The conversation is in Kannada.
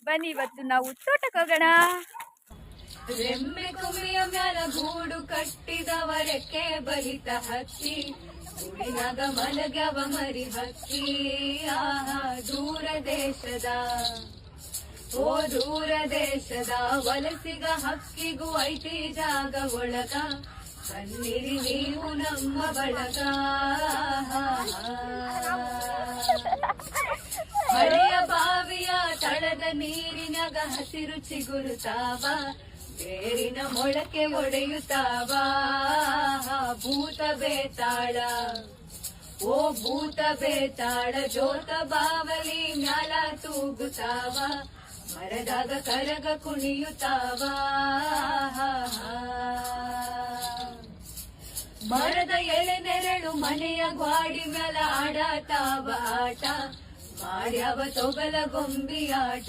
ಬನ್ನಿ ಇವತ್ತು ನಾವು ತೋಟಕ್ಕೆ ಹೋಗೋಣ. ರೆಮ್ಮೆ ಕುಮಿಯ ಮ್ಯಾಲ ಗೂಡು ಕಟ್ಟಿದವರಕ್ಕೆ ಬಲಿತ ಹಕ್ಕಿ ಗುಡಿನಾಗ ಮಲಗವ ಮರಿ ಹಕ್ಕಿ. ಆಹಾ ದೂರ ದೇಶದ ದೂರ ದೇಶದ ವಲಸಿಗ ಹಕ್ಕಿಗೂ ಐತಿ ಜಾಗ ಒಳಗ. ಬನ್ನಿರಿ ನೀವು ನಮ್ಮ ಬಳಗ. ಹಳೆಯ ಬಾವಿಯ ತಳದ ನೀರಿನಾಗ ಹಸಿರು ಚಿಗುರುತ್ತಾವ, ಬೇರಿನ ಮೊಳಕೆ ಒಡೆಯುತ್ತಾವ. ಭೂತ ಬೇತಾಳ ಓ ಭೂತ ಬೇತಾಳ ಜೋತ ಬಾವಲಿ ಮ್ಯಾಲ ತೂಗುತ್ತಾವ, ಮರದಾಗ ಕರಗ ಕುಣಿಯುತ್ತಾವ. ಮರದ ಎಲೆ ನೆರಳು ಮನೆಯ ಗ್ವಾಡಿ ಮ್ಯಾಲ ಆಡತಾವ ಆಟ, ಮಾಡ್ಯಾವ ತೊಗಲ ಗೊಂಬಿ ಆಟ.